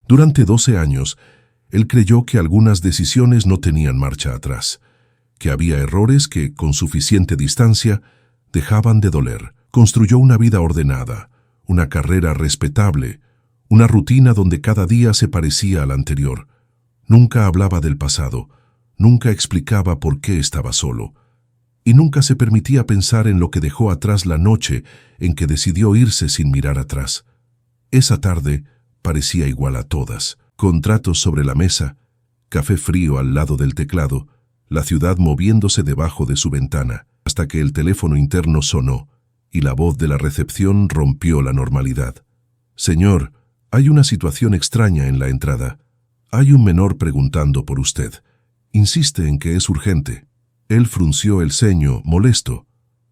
Durante 12 años, él creyó que algunas decisiones no tenían marcha atrás, que había errores que, con suficiente distancia, dejaban de doler. Construyó una vida ordenada, una carrera respetable, una rutina donde cada día se parecía al anterior. Nunca hablaba del pasado, nunca explicaba por qué estaba solo, y nunca se permitía pensar en lo que dejó atrás la noche en que decidió irse sin mirar atrás. Esa tarde parecía igual a todas. Contratos sobre la mesa, café frío al lado del teclado, la ciudad moviéndose debajo de su ventana, hasta que el teléfono interno sonó y la voz de la recepción rompió la normalidad. «Señor, hay una situación extraña en la entrada. Hay un menor preguntando por usted. Insiste en que es urgente». Él frunció el ceño, molesto.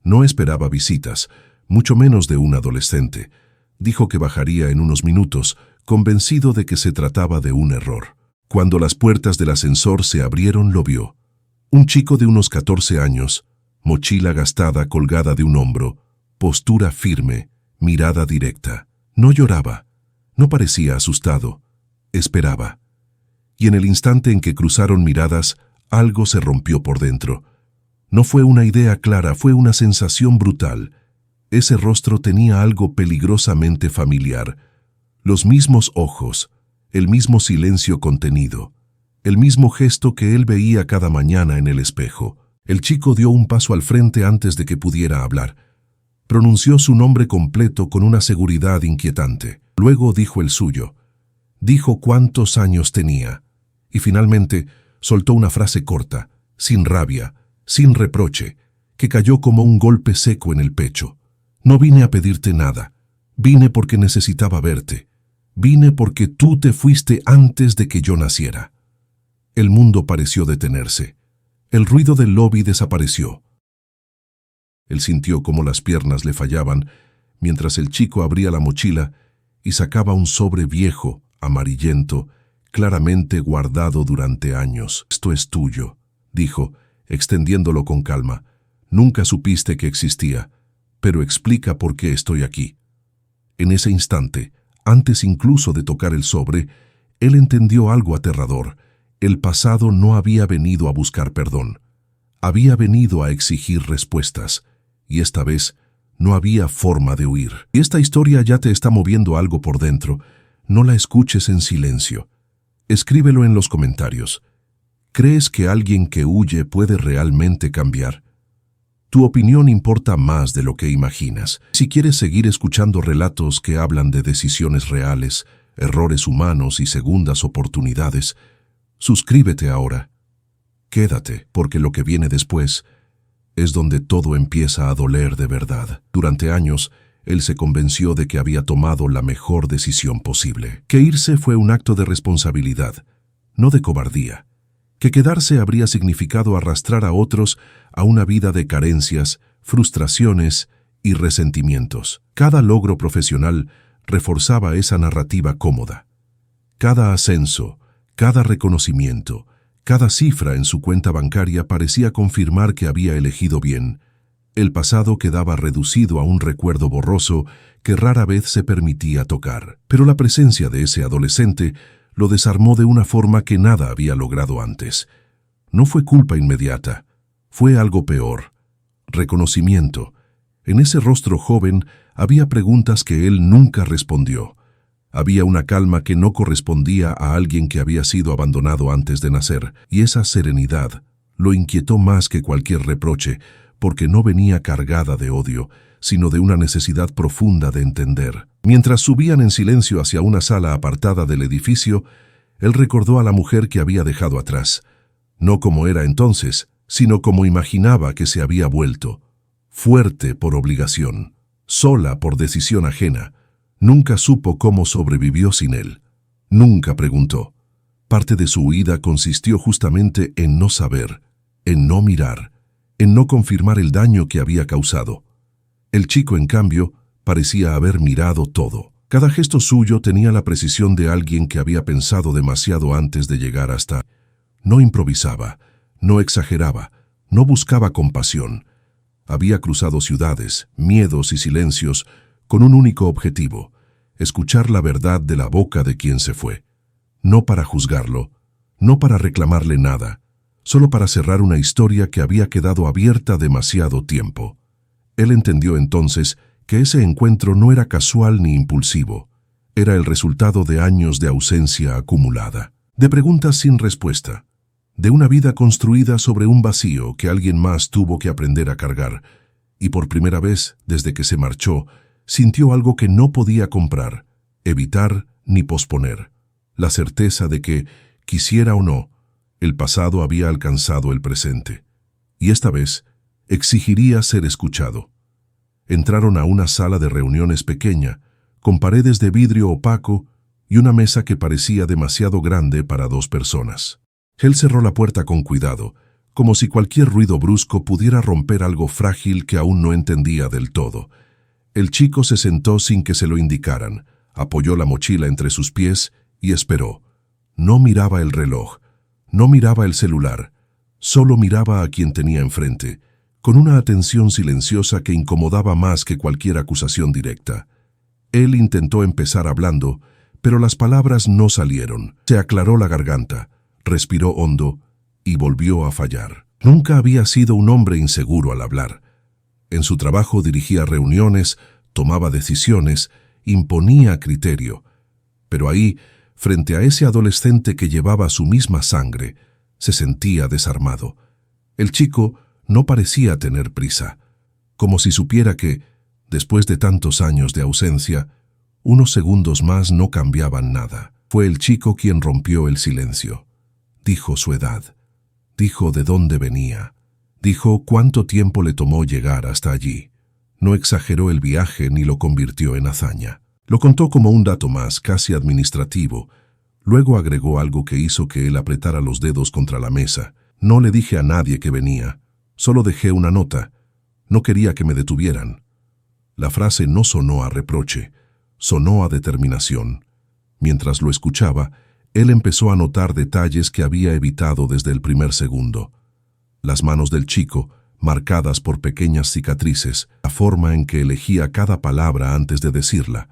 No esperaba visitas, mucho menos de un adolescente. Dijo que bajaría en unos minutos, convencido de que se trataba de un error. Cuando las puertas del ascensor se abrieron, lo vio. Un chico de unos 14 años, mochila gastada colgada de un hombro, postura firme, mirada directa. No lloraba, no parecía asustado, esperaba. Y en el instante en que cruzaron miradas, algo se rompió por dentro. No fue una idea clara, fue una sensación brutal. Ese rostro tenía algo peligrosamente familiar. Los mismos ojos, el mismo silencio contenido, el mismo gesto que él veía cada mañana en el espejo. El chico dio un paso al frente antes de que pudiera hablar. Pronunció su nombre completo con una seguridad inquietante. Luego dijo el suyo. Dijo cuántos años tenía. Y finalmente soltó una frase corta, sin rabia, sin reproche, que cayó como un golpe seco en el pecho. No vine a pedirte nada. Vine porque necesitaba verte. Vine porque tú te fuiste antes de que yo naciera. El mundo pareció detenerse. El ruido del lobby desapareció. Él sintió como las piernas le fallaban mientras el chico abría la mochila y sacaba un sobre viejo, amarillento, claramente guardado durante años. «Esto es tuyo», dijo, extendiéndolo con calma. «Nunca supiste que existía, pero explica por qué estoy aquí». En ese instante, antes incluso de tocar el sobre, él entendió algo aterrador. El pasado no había venido a buscar perdón. Había venido a exigir respuestas, y esta vez no había forma de huir. Y esta historia ya te está moviendo algo por dentro. No la escuches en silencio. Escríbelo en los comentarios. ¿Crees que alguien que huye puede realmente cambiar? Tu opinión importa más de lo que imaginas. Si quieres seguir escuchando relatos que hablan de decisiones reales, errores humanos y segundas oportunidades, suscríbete ahora. Quédate, porque lo que viene después es donde todo empieza a doler de verdad. Durante años, él se convenció de que había tomado la mejor decisión posible. Que irse fue un acto de responsabilidad, no de cobardía. Que quedarse habría significado arrastrar a otros a una vida de carencias, frustraciones y resentimientos. Cada logro profesional reforzaba esa narrativa cómoda. Cada ascenso, cada reconocimiento, cada cifra en su cuenta bancaria parecía confirmar que había elegido bien. El pasado quedaba reducido a un recuerdo borroso que rara vez se permitía tocar. Pero la presencia de ese adolescente lo desarmó de una forma que nada había logrado antes. No fue culpa inmediata, fue algo peor. Reconocimiento. En ese rostro joven había preguntas que él nunca respondió. Había una calma que no correspondía a alguien que había sido abandonado antes de nacer, y esa serenidad lo inquietó más que cualquier reproche, porque no venía cargada de odio, sino de una necesidad profunda de entender. Mientras subían en silencio hacia una sala apartada del edificio, él recordó a la mujer que había dejado atrás, no como era entonces, sino como imaginaba que se había vuelto, fuerte por obligación, sola por decisión ajena. Nunca supo cómo sobrevivió sin él. Nunca preguntó. Parte de su huida consistió justamente en no saber, en no mirar, en no confirmar el daño que había causado. El chico, en cambio, parecía haber mirado todo. Cada gesto suyo tenía la precisión de alguien que había pensado demasiado antes de llegar hasta. No improvisaba, no exageraba, no buscaba compasión. Había cruzado ciudades, miedos y silencios con un único objetivo: escuchar la verdad de la boca de quien se fue. no para juzgarlo, no para reclamarle nada, solo para cerrar una historia que había quedado abierta demasiado tiempo. Él entendió entonces que ese encuentro no era casual ni impulsivo, era el resultado de años de ausencia acumulada, de preguntas sin respuesta, de una vida construida sobre un vacío que alguien más tuvo que aprender a cargar, y por primera vez, desde que se marchó, sintió algo que no podía comprar, evitar ni posponer, la certeza de que, quisiera o no, el pasado había alcanzado el presente, y esta vez exigiría ser escuchado. Entraron a una sala de reuniones pequeña, con paredes de vidrio opaco y una mesa que parecía demasiado grande para 2 personas. Él cerró la puerta con cuidado, como si cualquier ruido brusco pudiera romper algo frágil que aún no entendía del todo. El chico se sentó sin que se lo indicaran, apoyó la mochila entre sus pies y esperó. No miraba el reloj, no miraba el celular, solo miraba a quien tenía enfrente, con una atención silenciosa que incomodaba más que cualquier acusación directa. Él intentó empezar hablando, pero las palabras no salieron. Se aclaró la garganta, respiró hondo y volvió a fallar. Nunca había sido un hombre inseguro al hablar. En su trabajo dirigía reuniones, tomaba decisiones, imponía criterio. Pero ahí, frente a ese adolescente que llevaba su misma sangre, se sentía desarmado. El chico no parecía tener prisa, como si supiera que, después de tantos años de ausencia, unos segundos más no cambiaban nada. Fue el chico quien rompió el silencio. Dijo su edad, dijo de dónde venía, dijo cuánto tiempo le tomó llegar hasta allí. No exageró el viaje ni lo convirtió en hazaña. Lo contó como un dato más, casi administrativo. Luego agregó algo que hizo que él apretara los dedos contra la mesa. No le dije a nadie que venía, solo dejé una nota. No quería que me detuvieran. La frase no sonó a reproche, sonó a determinación. Mientras lo escuchaba, él empezó a notar detalles que había evitado desde el primer segundo. Las manos del chico, marcadas por pequeñas cicatrices, la forma en que elegía cada palabra antes de decirla,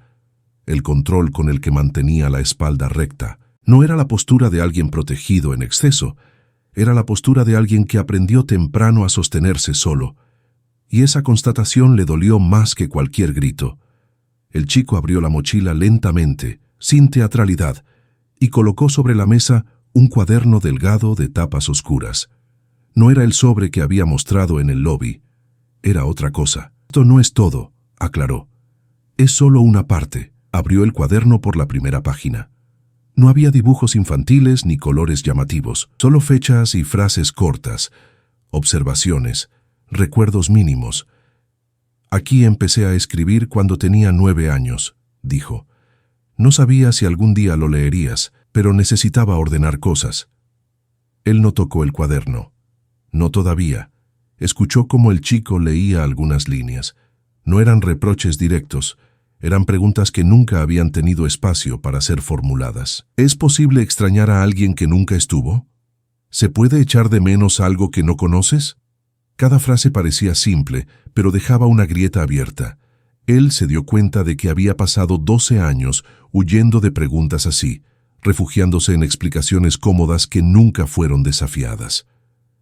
el control con el que mantenía la espalda recta. No era la postura de alguien protegido en exceso, era la postura de alguien que aprendió temprano a sostenerse solo, y esa constatación le dolió más que cualquier grito. El chico abrió la mochila lentamente, sin teatralidad, y colocó sobre la mesa un cuaderno delgado de tapas oscuras. No era el sobre que había mostrado en el lobby, era otra cosa. Esto no es todo, aclaró. Es solo una parte. Abrió el cuaderno por la primera página. No había dibujos infantiles ni colores llamativos, solo fechas y frases cortas, observaciones, recuerdos mínimos. Aquí empecé a escribir cuando tenía 9 años, dijo. No sabía si algún día lo leerías, pero necesitaba ordenar cosas. Él no tocó el cuaderno. No todavía. Escuchó cómo el chico leía algunas líneas. No eran reproches directos, eran preguntas que nunca habían tenido espacio para ser formuladas. ¿Es posible extrañar a alguien que nunca estuvo? ¿Se puede echar de menos algo que no conoces? Cada frase parecía simple, pero dejaba una grieta abierta. Él se dio cuenta de que había pasado 12 años huyendo de preguntas así, refugiándose en explicaciones cómodas que nunca fueron desafiadas.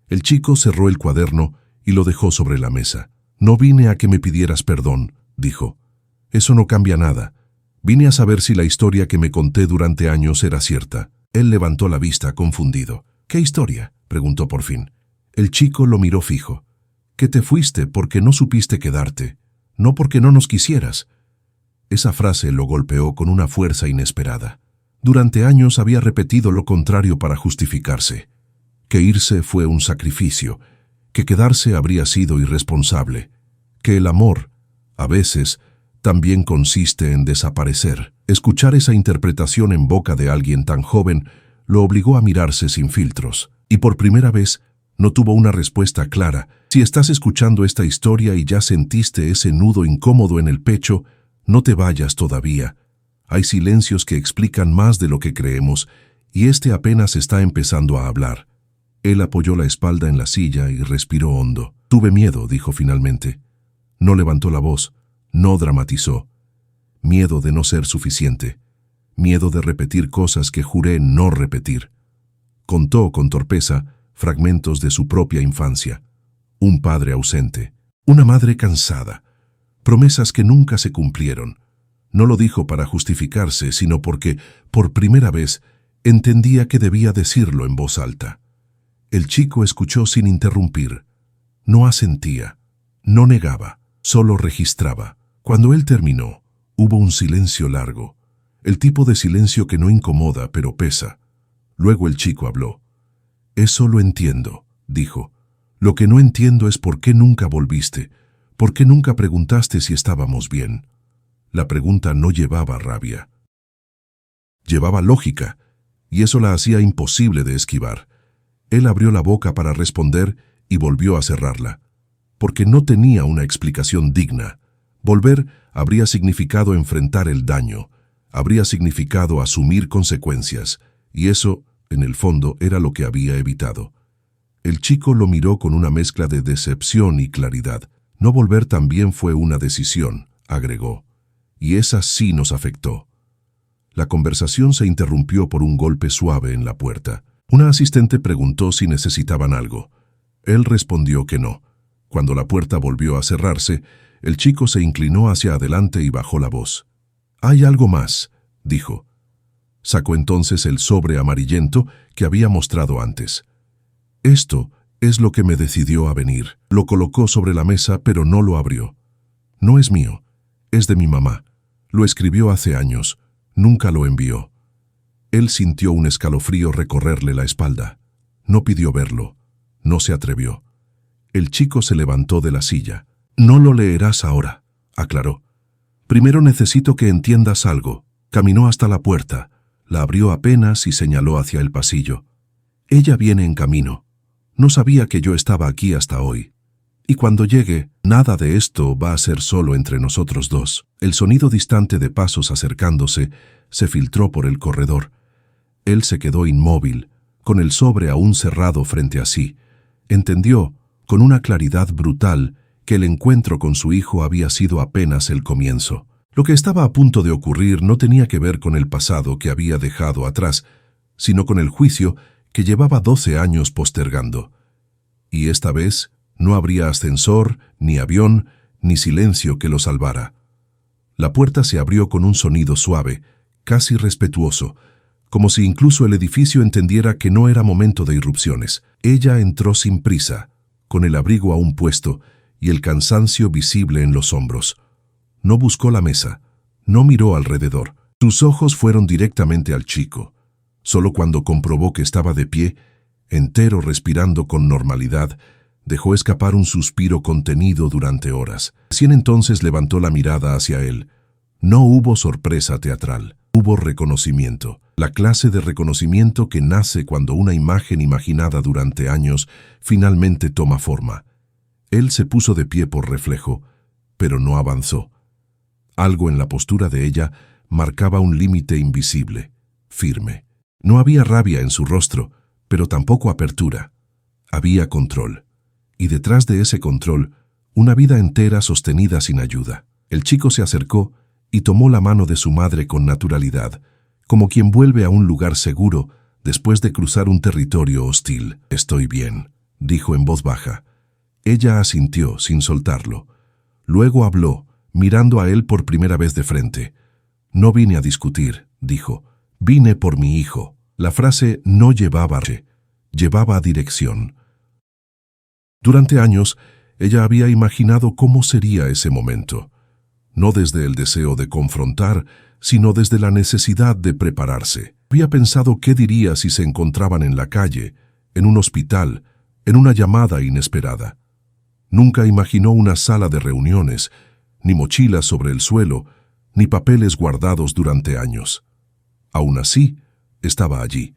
El chico cerró el cuaderno y lo dejó sobre la mesa. No vine a que me pidieras perdón, dijo. Eso no cambia nada. Vine a saber si la historia que me conté durante años era cierta. Él levantó la vista, confundido. ¿Qué historia?, preguntó por fin. El chico lo miró fijo. Que te fuiste porque no supiste quedarte, no porque no nos quisieras. Esa frase lo golpeó con una fuerza inesperada. Durante años había repetido lo contrario para justificarse. Que irse fue un sacrificio, que quedarse habría sido irresponsable, que el amor, a veces, también consiste en desaparecer. Escuchar esa interpretación en boca de alguien tan joven lo obligó a mirarse sin filtros, y por primera vez no tuvo una respuesta clara. Si estás escuchando esta historia y ya sentiste ese nudo incómodo en el pecho, no te vayas todavía. Hay silencios que explican más de lo que creemos, y este apenas está empezando a hablar. Él apoyó la espalda en la silla y respiró hondo. Tuve miedo, dijo finalmente. No levantó la voz. No dramatizó. Miedo de no ser suficiente. miedo de repetir cosas que juré no repetir. Contó con torpeza fragmentos de su propia infancia. Un padre ausente, una madre cansada, promesas que nunca se cumplieron. No lo dijo para justificarse, sino porque, por primera vez, entendía que debía decirlo en voz alta. El chico escuchó sin interrumpir. No asentía, no negaba, solo registraba. Cuando él terminó, hubo un silencio largo, el tipo de silencio que no incomoda pero pesa. Luego el chico habló. «Eso lo entiendo», dijo. «Lo que no entiendo es por qué nunca volviste, por qué nunca preguntaste si estábamos bien». La pregunta no llevaba rabia. Llevaba lógica, y eso la hacía imposible de esquivar. Él abrió la boca para responder y volvió a cerrarla, porque no tenía una explicación digna. Volver habría significado enfrentar el daño, habría significado asumir consecuencias, y eso, en el fondo, era lo que había evitado. El chico lo miró con una mezcla de decepción y claridad. No volver también fue una decisión, agregó, y esa sí nos afectó. La conversación se interrumpió por un golpe suave en la puerta. Una asistente preguntó si necesitaban algo. Él respondió que no. Cuando la puerta volvió a cerrarse, el chico se inclinó hacia adelante y bajó la voz. «Hay algo más», dijo. Sacó entonces el sobre amarillento que había mostrado antes. «Esto es lo que me decidió a venir». Lo colocó sobre la mesa, pero no lo abrió. «No es mío, es de mi mamá. Lo escribió hace años, nunca lo envió». Él sintió un escalofrío recorrerle la espalda. No pidió verlo, no se atrevió. El chico se levantó de la silla. «No lo leerás ahora», aclaró. «Primero necesito que entiendas algo». Caminó hasta la puerta, la abrió apenas y señaló hacia el pasillo. «Ella viene en camino. No sabía que yo estaba aquí hasta hoy. Y cuando llegue, nada de esto va a ser solo entre nosotros dos». El sonido distante de pasos acercándose se filtró por el corredor. Él se quedó inmóvil, con el sobre aún cerrado frente a sí. Entendió, con una claridad brutal, que el encuentro con su hijo había sido apenas el comienzo. Lo que estaba a punto de ocurrir no tenía que ver con el pasado que había dejado atrás, sino con el juicio que llevaba 12 años postergando. Y esta vez no habría ascensor, ni avión, ni silencio que lo salvara. La puerta se abrió con un sonido suave, casi respetuoso, como si incluso el edificio entendiera que no era momento de irrupciones. Ella entró sin prisa, con el abrigo aún puesto y el cansancio visible en los hombros. No buscó la mesa, no miró alrededor. Sus ojos fueron directamente al chico. Solo cuando comprobó que estaba de pie, entero respirando con normalidad, dejó escapar un suspiro contenido durante horas. Recién entonces levantó la mirada hacia él. No hubo sorpresa teatral, hubo reconocimiento. La clase de reconocimiento que nace cuando una imagen imaginada durante años finalmente toma forma. Él se puso de pie por reflejo, pero no avanzó. Algo en la postura de ella marcaba un límite invisible, firme. No había rabia en su rostro, pero tampoco apertura. Había control. Y detrás de ese control, una vida entera sostenida sin ayuda. El chico se acercó y tomó la mano de su madre con naturalidad, como quien vuelve a un lugar seguro después de cruzar un territorio hostil. «Estoy bien», dijo en voz baja. Ella asintió sin soltarlo. Luego habló, mirando a él por primera vez de frente. «No vine a discutir», dijo. «Vine por mi hijo». La frase no llevaba llevaba dirección. Durante años, ella había imaginado cómo sería ese momento. No desde el deseo de confrontar, sino desde la necesidad de prepararse. Había pensado qué diría si se encontraban en la calle, en un hospital, en una llamada inesperada. Nunca imaginó una sala de reuniones, ni mochilas sobre el suelo, ni papeles guardados durante años. Aún así, estaba allí.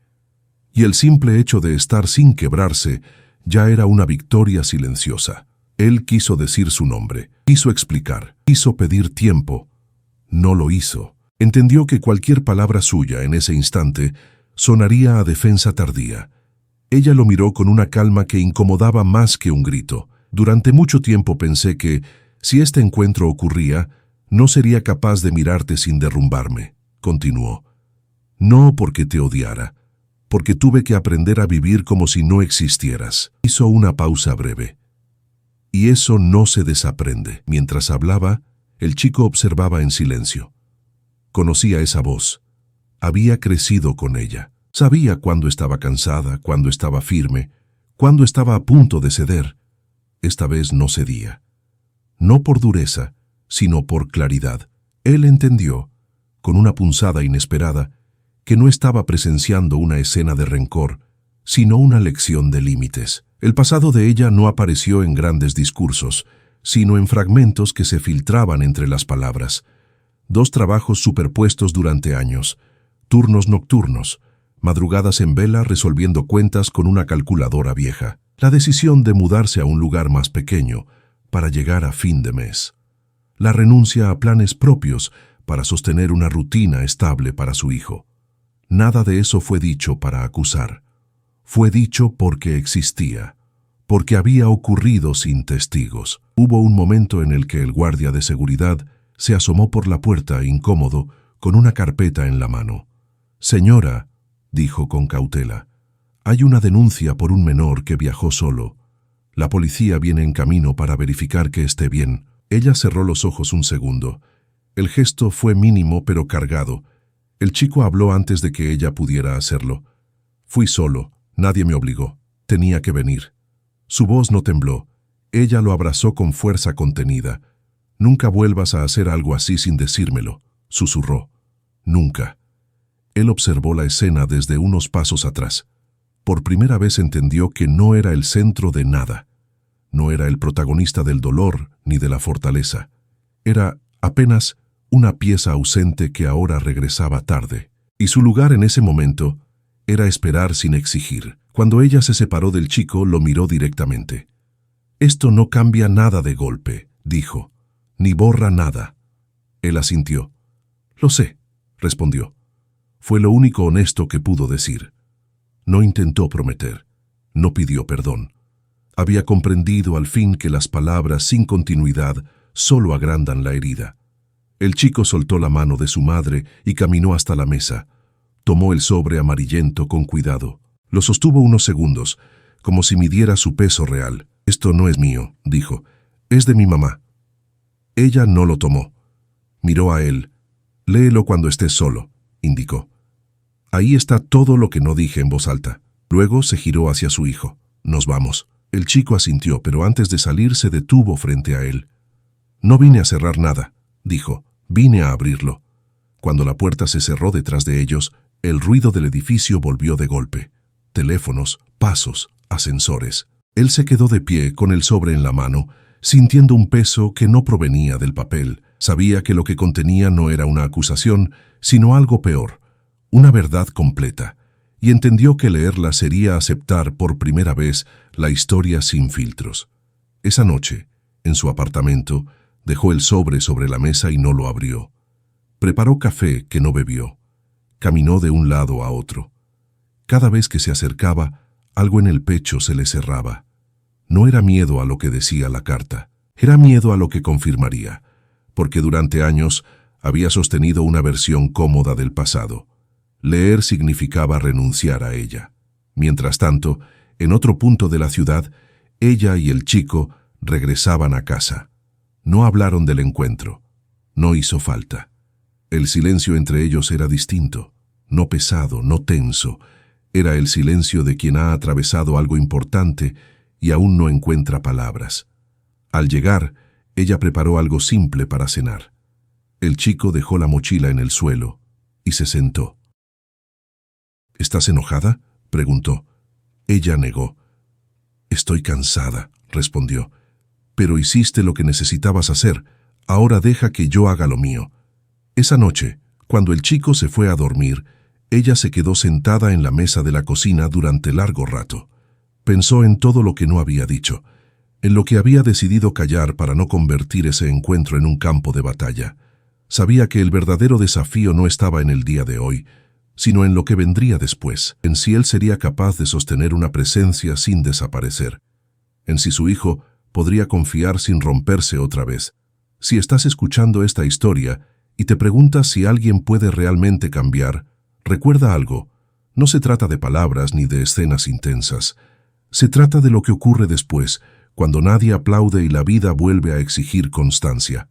Y el simple hecho de estar sin quebrarse ya era una victoria silenciosa. Él quiso decir su nombre, quiso explicar, quiso pedir tiempo. No lo hizo. Entendió que cualquier palabra suya en ese instante sonaría a defensa tardía. Ella lo miró con una calma que incomodaba más que un grito. «Durante mucho tiempo pensé que, si este encuentro ocurría, no sería capaz de mirarte sin derrumbarme», continuó. No porque te odiara, porque tuve que aprender a vivir como si no existieras. Hizo una pausa breve. Y eso no se desaprende. Mientras hablaba, el chico observaba en silencio. Conocía esa voz. Había crecido con ella. Sabía cuándo estaba cansada, cuándo estaba firme, cuándo estaba a punto de ceder. Esta vez no cedía. No por dureza, sino por claridad. Él entendió, con una punzada inesperada, que no estaba presenciando una escena de rencor, sino una lección de límites. El pasado de ella no apareció en grandes discursos, sino en fragmentos que se filtraban entre las palabras. 2 trabajos superpuestos durante años, turnos nocturnos, madrugadas en vela resolviendo cuentas con una calculadora vieja, la decisión de mudarse a un lugar más pequeño para llegar a fin de mes, la renuncia a planes propios para sostener una rutina estable para su hijo. Nada de eso fue dicho para acusar. Fue dicho porque existía, porque había ocurrido sin testigos. Hubo un momento en el que el guardia de seguridad se asomó por la puerta incómodo con una carpeta en la mano. «Señora», dijo con cautela, «hay una denuncia por un menor que viajó solo. La policía viene en camino para verificar que esté bien». Ella cerró los ojos un segundo. El gesto fue mínimo pero cargado. El chico habló antes de que ella pudiera hacerlo. «Fui solo, nadie me obligó. Tenía que venir». Su voz no tembló. Ella lo abrazó con fuerza contenida. «Nunca vuelvas a hacer algo así sin decírmelo», susurró. «Nunca». Él observó la escena desde unos pasos atrás. Por primera vez entendió que no era el centro de nada. No era el protagonista del dolor ni de la fortaleza. Era apenas una pieza ausente que ahora regresaba tarde. Y su lugar en ese momento era esperar sin exigir. Cuando ella se separó del chico, lo miró directamente. «Esto no cambia nada de golpe», dijo, «ni borra nada». Él asintió. «Lo sé», respondió. Fue lo único honesto que pudo decir. No intentó prometer. No pidió perdón. Había comprendido al fin que las palabras sin continuidad solo agrandan la herida. El chico soltó la mano de su madre y caminó hasta la mesa. Tomó el sobre amarillento con cuidado. Lo sostuvo unos segundos, como si midiera su peso real. «Esto no es mío», dijo. «Es de mi mamá». Ella no lo tomó. Miró a él. «Léelo cuando estés solo», indicó. «Ahí está todo lo que no dije en voz alta». Luego se giró hacia su hijo. «Nos vamos». El chico asintió, pero antes de salir se detuvo frente a él. «No vine a cerrar nada», dijo. «Vine a abrirlo». Cuando la puerta se cerró detrás de ellos, el ruido del edificio volvió de golpe. Teléfonos, pasos, ascensores. Él se quedó de pie con el sobre en la mano, sintiendo un peso que no provenía del papel. Sabía que lo que contenía no era una acusación, sino algo peor, una verdad completa, y entendió que leerla sería aceptar por primera vez la historia sin filtros. Esa noche, en su apartamento, dejó el sobre la mesa y no lo abrió. Preparó café que no bebió. Caminó de un lado a otro. Cada vez que se acercaba, algo en el pecho se le cerraba. No era miedo a lo que decía la carta, era miedo a lo que confirmaría, porque durante años había sostenido una versión cómoda del pasado. Leer significaba renunciar a ella. Mientras tanto, en otro punto de la ciudad, ella y el chico regresaban a casa. No hablaron del encuentro. No hizo falta. El silencio entre ellos era distinto, no pesado, no tenso. Era el silencio de quien ha atravesado algo importante y aún no encuentra palabras. Al llegar, ella preparó algo simple para cenar. El chico dejó la mochila en el suelo y se sentó. «¿Estás enojada?», preguntó. Ella negó. «Estoy cansada», respondió. «Pero hiciste lo que necesitabas hacer. Ahora deja que yo haga lo mío». Esa noche, cuando el chico se fue a dormir, ella se quedó sentada en la mesa de la cocina durante largo rato. Pensó en todo lo que no había dicho, en lo que había decidido callar para no convertir ese encuentro en un campo de batalla. Sabía que el verdadero desafío no estaba en el día de hoy, sino en lo que vendría después, en si él sería capaz de sostener una presencia sin desaparecer, en si su hijo podría confiar sin romperse otra vez. Si estás escuchando esta historia y te preguntas si alguien puede realmente cambiar, Recuerda algo, no se trata de palabras ni de escenas intensas. Se trata de lo que ocurre después, cuando nadie aplaude y la vida vuelve a exigir constancia.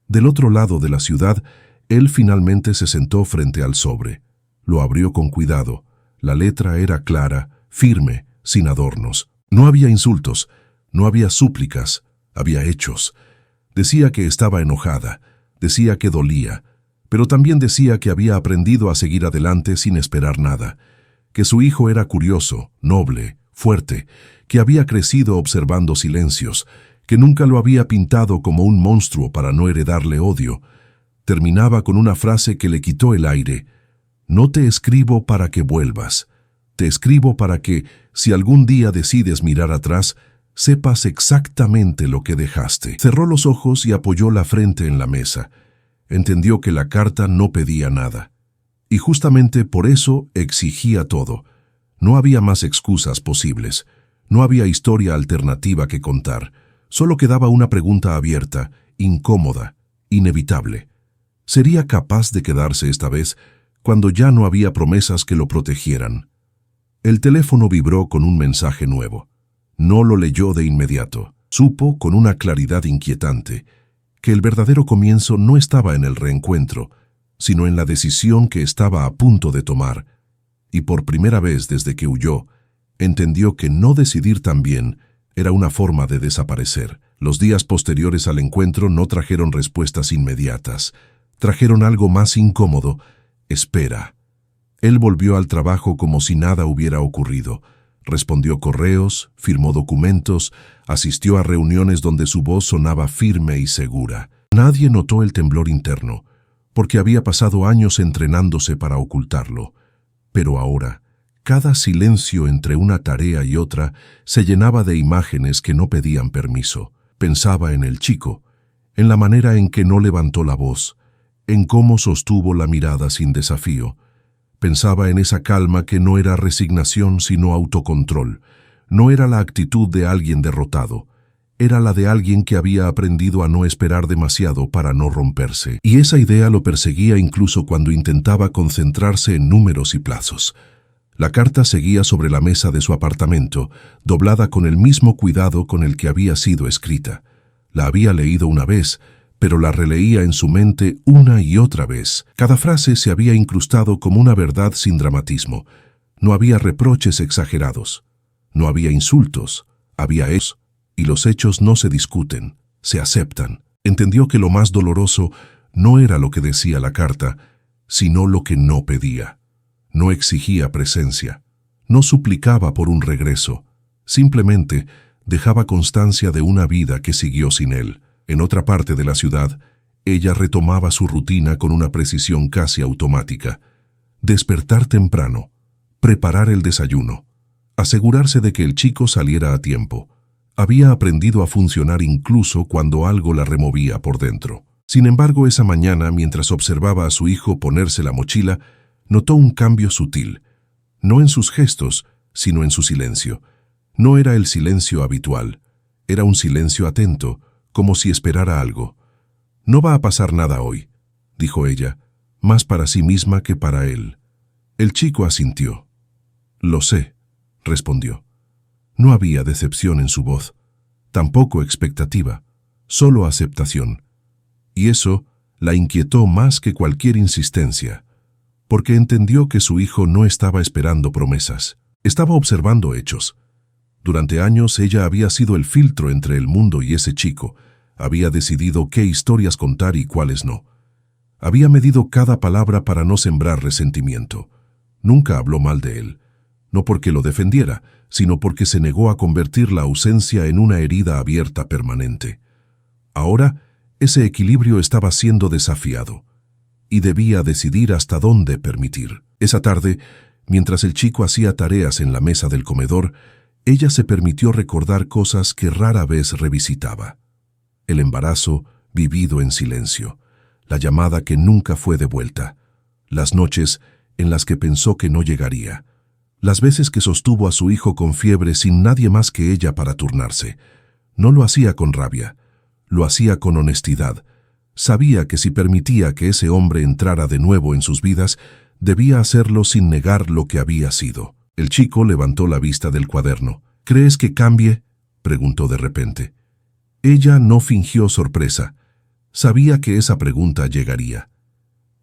Del otro lado de la ciudad, él finalmente se sentó frente al sobre. Lo abrió con cuidado. La letra era clara, firme, sin adornos. No había insultos, no había súplicas, había hechos. Decía que estaba enojada, decía que dolía, pero también decía que había aprendido a seguir adelante sin esperar nada, que su hijo era curioso, noble, fuerte, que había crecido observando silencios, que nunca lo había pintado como un monstruo para no heredarle odio. Terminaba con una frase que le quitó el aire. No te escribo para que vuelvas. Te escribo para que, si algún día decides mirar atrás, sepas exactamente lo que dejaste. Cerró los ojos y apoyó la frente en la mesa. Entendió que la carta no pedía nada. Y justamente por eso exigía todo. No había más excusas posibles. No había historia alternativa que contar. Solo quedaba una pregunta abierta, incómoda, inevitable. ¿Sería capaz de quedarse esta vez cuando ya no había promesas que lo protegieran? El teléfono vibró con un mensaje nuevo. No lo leyó de inmediato. Supo, con una claridad inquietante, que el verdadero comienzo no estaba en el reencuentro, sino en la decisión que estaba a punto de tomar. Y por primera vez desde que huyó, entendió que no decidir también era una forma de desaparecer. Los días posteriores al encuentro no trajeron respuestas inmediatas. Trajeron algo más incómodo: espera. Él volvió al trabajo como si nada hubiera ocurrido. Respondió correos, firmó documentos, asistió a reuniones donde su voz sonaba firme y segura. Nadie notó el temblor interno, porque había pasado años entrenándose para ocultarlo. Pero ahora, cada silencio entre una tarea y otra se llenaba de imágenes que no pedían permiso. Pensaba en el chico, en la manera en que no levantó la voz, en cómo sostuvo la mirada sin desafío. Pensaba en esa calma que no era resignación sino autocontrol. No era la actitud de alguien derrotado, era la de alguien que había aprendido a no esperar demasiado para no romperse. Y esa idea lo perseguía incluso cuando intentaba concentrarse en números y plazos. La carta seguía sobre la mesa de su apartamento, doblada con el mismo cuidado con el que había sido escrita. La había leído una vez, pero la releía en su mente una y otra vez. Cada frase se había incrustado como una verdad sin dramatismo. No había reproches exagerados. No había insultos. Había hechos. Y los hechos no se discuten, se aceptan. Entendió que lo más doloroso no era lo que decía la carta, sino lo que no pedía. No exigía presencia. No suplicaba por un regreso. Simplemente dejaba constancia de una vida que siguió sin él. En otra parte de la ciudad, ella retomaba su rutina con una precisión casi automática. Despertar temprano, preparar el desayuno, asegurarse de que el chico saliera a tiempo. Había aprendido a funcionar incluso cuando algo la removía por dentro. Sin embargo, esa mañana, mientras observaba a su hijo ponerse la mochila, notó un cambio sutil. No en sus gestos, sino en su silencio. No era el silencio habitual, era un silencio atento, como si esperara algo. «No va a pasar nada hoy», dijo ella, más para sí misma que para él. El chico asintió. «Lo sé», respondió. No había decepción en su voz, tampoco expectativa, solo aceptación. Y eso la inquietó más que cualquier insistencia, porque entendió que su hijo no estaba esperando promesas, estaba observando hechos. Durante años ella había sido el filtro entre el mundo y ese chico, había decidido qué historias contar y cuáles no. Había medido cada palabra para no sembrar resentimiento. Nunca habló mal de él, no porque lo defendiera, sino porque se negó a convertir la ausencia en una herida abierta permanente. Ahora, ese equilibrio estaba siendo desafiado, y debía decidir hasta dónde permitir. Esa tarde, mientras el chico hacía tareas en la mesa del comedor, ella se permitió recordar cosas que rara vez revisitaba. El embarazo vivido en silencio, la llamada que nunca fue devuelta, las noches en las que pensó que no llegaría, las veces que sostuvo a su hijo con fiebre sin nadie más que ella para turnarse. No lo hacía con rabia, lo hacía con honestidad. Sabía que si permitía que ese hombre entrara de nuevo en sus vidas, Debía hacerlo sin negar lo que había sido. El chico levantó la vista del cuaderno. ¿Crees que cambie?, preguntó de repente. Ella no fingió sorpresa. Sabía que esa pregunta llegaría.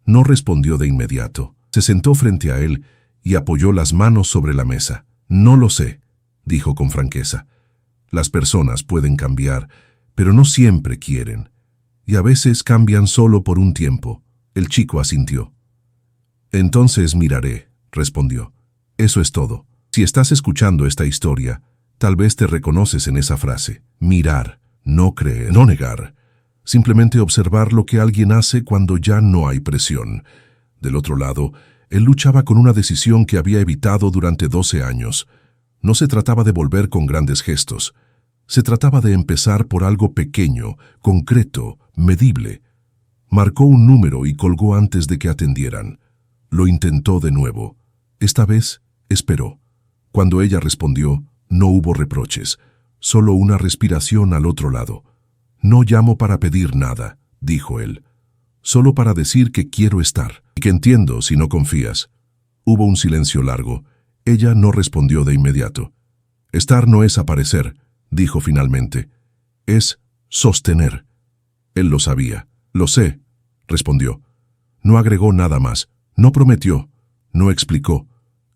No respondió de inmediato. Se sentó frente a él y apoyó las manos sobre la mesa. No lo sé, dijo con franqueza. Las personas pueden cambiar, pero no siempre quieren. Y a veces cambian solo por un tiempo. El chico asintió. Entonces miraré, respondió. Eso es todo. Si estás escuchando esta historia, tal vez te reconoces en esa frase. Mirar, no creer, no negar. Simplemente observar lo que alguien hace cuando ya no hay presión. Del otro lado, él luchaba con una decisión que había evitado durante 12 años. No se trataba de volver con grandes gestos. Se trataba de empezar por algo pequeño, concreto, medible. Marcó un número y colgó antes de que atendieran. Lo intentó de nuevo. Esta vez esperó. Cuando ella respondió, no hubo reproches, solo una respiración al otro lado. No llamo para pedir nada, dijo él. Solo para decir que quiero estar y que entiendo si no confías. Hubo un silencio largo. Ella no respondió de inmediato. Estar no es aparecer, dijo finalmente. Es sostener. Él lo sabía. Lo sé, respondió. No agregó nada más. No prometió. No explicó.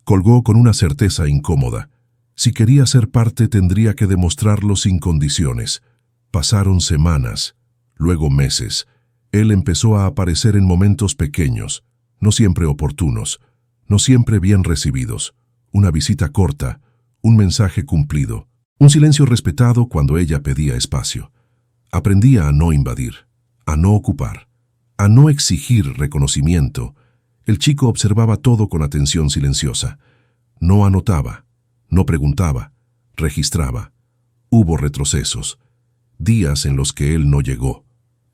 Colgó con una certeza incómoda. Si quería ser parte, tendría que demostrarlo sin condiciones. Pasaron semanas, luego meses. Él empezó a aparecer en momentos pequeños, no siempre oportunos, no siempre bien recibidos. Una visita corta, un mensaje cumplido, un silencio respetado cuando ella pedía espacio. Aprendía a no invadir, a no ocupar, a no exigir reconocimiento. El chico observaba todo con atención silenciosa. No anotaba, no preguntaba, registraba. Hubo retrocesos, días en los que él no llegó,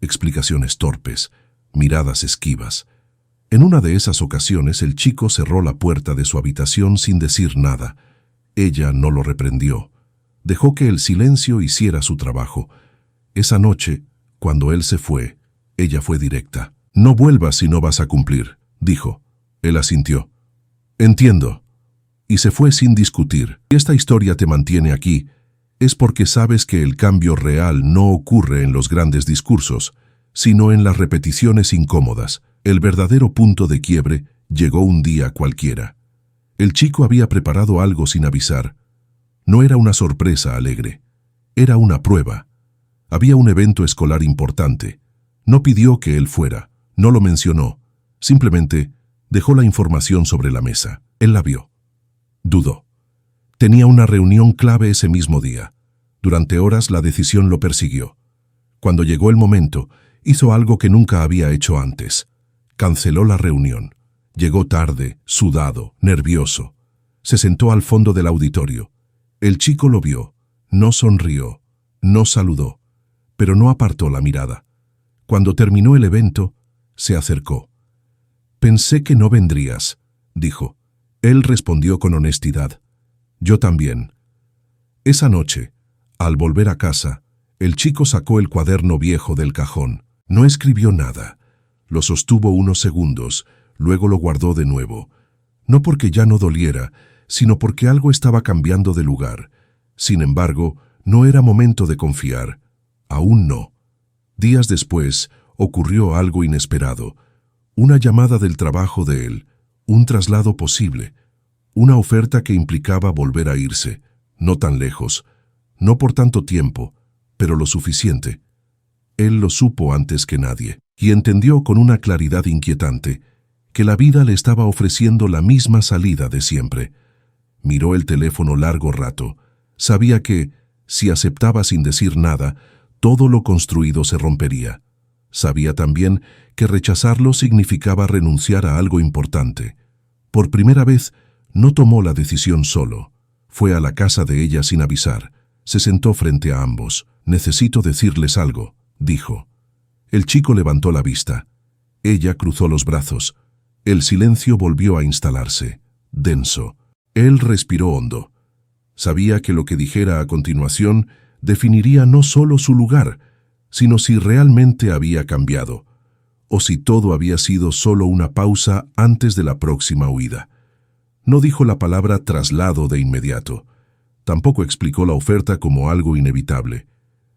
explicaciones torpes, miradas esquivas. En una de esas ocasiones el chico cerró la puerta de su habitación sin decir nada. Ella no lo reprendió. Dejó que el silencio hiciera su trabajo. Esa noche, cuando él se fue, ella fue directa. No vuelvas si no vas a cumplir, dijo. Él asintió. Entiendo. Y se fue sin discutir. Si esta historia te mantiene aquí, es porque sabes que el cambio real no ocurre en los grandes discursos, sino en las repeticiones incómodas. El verdadero punto de quiebre llegó un día cualquiera. El chico había preparado algo sin avisar. No era una sorpresa alegre. Era una prueba. Había un evento escolar importante. No pidió que él fuera. No lo mencionó. Simplemente dejó la información sobre la mesa. Él la vio. Dudó. Tenía una reunión clave ese mismo día. Durante horas la decisión lo persiguió. Cuando llegó el momento, hizo algo que nunca había hecho antes. Canceló la reunión. Llegó tarde, sudado, nervioso. Se sentó al fondo del auditorio. El chico lo vio. No sonrió. No saludó. Pero no apartó la mirada. Cuando terminó el evento, se acercó. «Pensé que no vendrías», dijo. Él respondió con honestidad. «Yo también». Esa noche, al volver a casa, el chico sacó el cuaderno viejo del cajón. No escribió nada. Lo sostuvo unos segundos, luego lo guardó de nuevo. No porque ya no doliera, sino porque algo estaba cambiando de lugar. Sin embargo, no era momento de confiar. Aún no. Días después, ocurrió algo inesperado. Una llamada del trabajo de él, un traslado posible, una oferta que implicaba volver a irse, no tan lejos, no por tanto tiempo, pero lo suficiente. Él lo supo antes que nadie, y entendió con una claridad inquietante que la vida le estaba ofreciendo la misma salida de siempre. Miró el teléfono largo rato. Sabía que, si aceptaba sin decir nada, todo lo construido se rompería. Sabía también que rechazarlo significaba renunciar a algo importante. Por primera vez, no tomó la decisión solo. Fue a la casa de ella sin avisar. Se sentó frente a ambos. «Necesito decirles algo», dijo. El chico levantó la vista. Ella cruzó los brazos. El silencio volvió a instalarse, denso. Él respiró hondo. Sabía que lo que dijera a continuación definiría no solo su lugar, sino si realmente había cambiado. o si todo había sido solo una pausa antes de la próxima huida. No dijo la palabra traslado de inmediato. Tampoco explicó la oferta como algo inevitable.